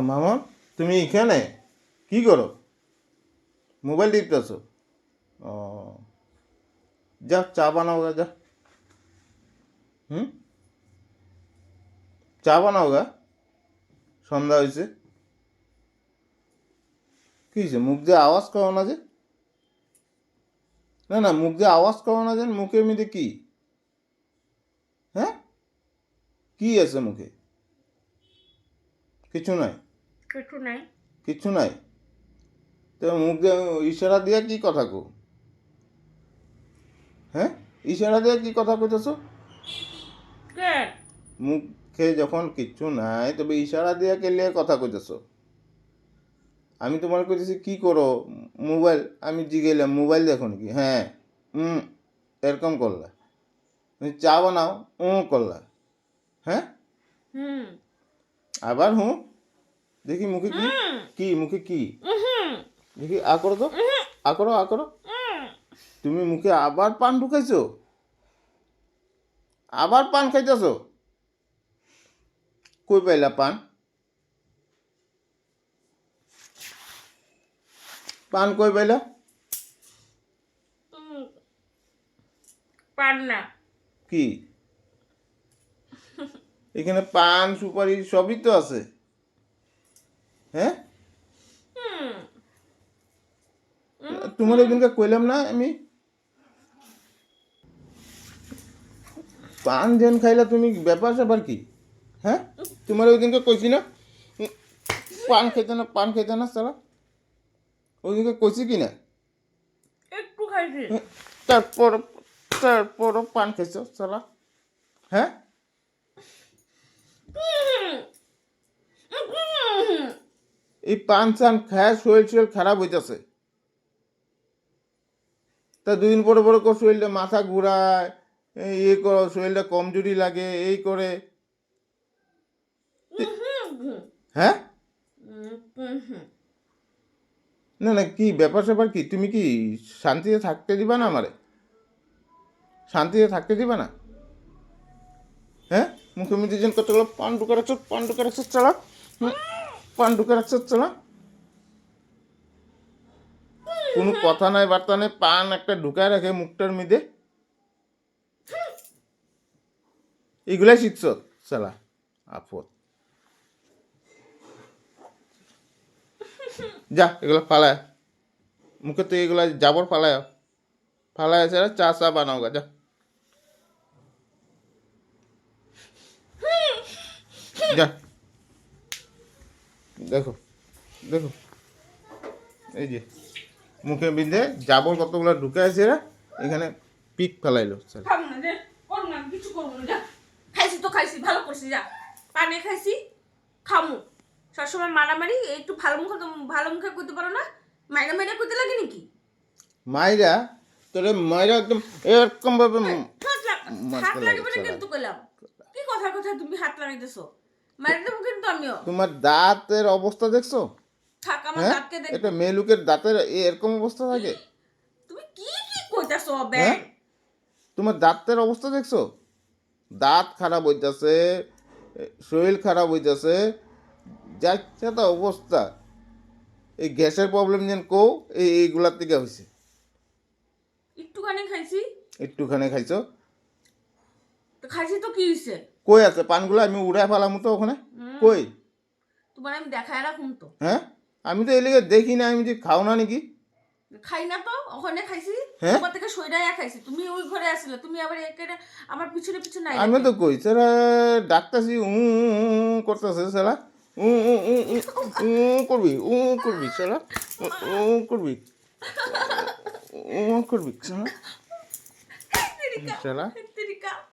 মামন, তুমি এখানে কি করো? মোবাইল টিপতেছো? ও, যা চা বানাও গা, যা। হুম, চা বানাও গা, সন্ধ্যা হয়েছে। কি হয়েছে, মুখ দিয়ে আওয়াজ করো না যে? না না, মুখ দিয়ে আওয়াজ করো না যে, মুখের মধ্যে কি? হ্যাঁ, কি আছে মুখে? কিছু নাই? কিছু নাই। কিছু নাই? তো মুখ দিয়ে ইশারা দিয়ে কি কথা কো? হ্যাঁ, ইশারা দিয়ে কি কথা কইতেছো? কে? মুখে যখন কিচ্ছু নাই তবে ইশারা দিয়ে কেলে কথা কইতেছো? আমি তোমার কইতেছি কি করো? মোবাইল, আমি জিগেলাম মোবাইল দেখো নাকি? হ্যাঁ, হুম, এরকম করলা। তুমি চা বানাও, করলা। হ্যাঁ, হুম আবার হুঁ, দেখি মুখে কি? হুম কি মুখে কি? হুম দেখি আ করো তো, আ করো, আ করো। তুমি মুখে আবার পান ঢুকাইছো? আবার পান খাইতেছো? কই পাইলা পান? পান কই পাইলা? পার না। কি এখানে পান সুপারি সবই তো আছে। হ্যাঁ, হুম তোমার ওইদিনকে কইলাম না আমি, পান যেন খাইলা তুমি, ব্যাপার স্যাপার কি? হ্যাঁ, তোমার ওইদিনকে কইছি না পান খেতে না, পান খেতে না সালা? ওইদিনকে কইছি কি না? একটু খাইছি। তারপর তারপরও পান খাইছো সালা? হ্যাঁ, এই পান চান খায় শরীর খারাপ হইতেছে। তা দুদিন পরে পরে কো শরীরটা মাথা ঘুরায়, ইয়ে করো, শরীরটা কমজোরি লাগে, এই করে। হ্যাঁ, না না, কি ব্যাপার স্যাপার কি? তুমি কি শান্তিতে থাকতে দিবা না আমারে? শান্তিতে থাকতে দিবা না? হ্যাঁ, মুখে মুখে যেন কতগুলো পান ঢুকে রাখছো চালা। পান ঢুকে রাখছো চালা। কোনো কথা নাই, বার্তা নেই, পান একটা ঢুকায় রাখে মুখটার মধ্যে। এগুলাই শিখছ চালা? আপদ, যা এগুলো ফালায়, মুখে তো এগুলা জাবর ফালায়। ফালায় আছে, চা চা বানাও গা, যা। যা, দেখো দেখো, এই যে মুখে বিঁধে জাবর কতগুলো ঢুকে আছে, এখানে পিক ফেলাইলো স্যার। খাবো না রে, করবো না, কিছু করবো না, যা। খাইছি তো খাইছি, ভালো করছি, যা। পানি খাইছি, খামু। সবসময় মারামারি, একটু ভালো মুখে করতে পারো না? মাইরা মাইরা করতে লাগে নাকি? মাইরা, তোরে মাইরা একদম এরকম ভাবে হাত মারতে লাগে লাগবে না চালা। কিন্তু কইলাম। কি কথা কথা তুমি হাত লাগাইতেছো? মারি দেবো কিন্তু আমিও। তোমার দাঁতের অবস্থা দেখছো? থাক, আমার হ্যাঁ, দাঁতকে দেখবো। এটা মেয়ে লোকের দাঁতের এরকম অবস্থা থাকে? তুমি কি কি কইতাছো হ্যাঁ, ব্যাং? তোমার দাঁতের অবস্থা দেখছো? দাঁত খারাপ হইতাছে, শরীর খারাপ হইতাছে, যাচ্ছে তো অবস্থা। এই গ্যাসের প্রবলেম যেন কও, এইগুলার থেকে হয়েছে। একটুখানি খাইছি। একটুখানি খাইছো? তো খাইছি তো কি হইছে? কই আছে পানগুলো? আমি উড়াই ফেলাম তো ওখানে। কই? তোমার আমি দেখায় রাখুন তো। হ্যাঁ, আমি তো এলিগে দেখি না, আমি যে খাও না নাকি? খাই না তো, ওখানে খাইছি। হ্যাঁ, তোমার থেকে সইরাইয়া খাইছি। তুমি ওই ঘরে আসলে, তুমি আবার একেবারে আমার পিছনে পিছনে আইলা আমি কেন? তো কই সেরা ডাকতাছি, করতেছে সেরা, উ উ উ উ উ করবি, করবি সেরা, করবি, করবি সেরা, এদিকে, সেরা।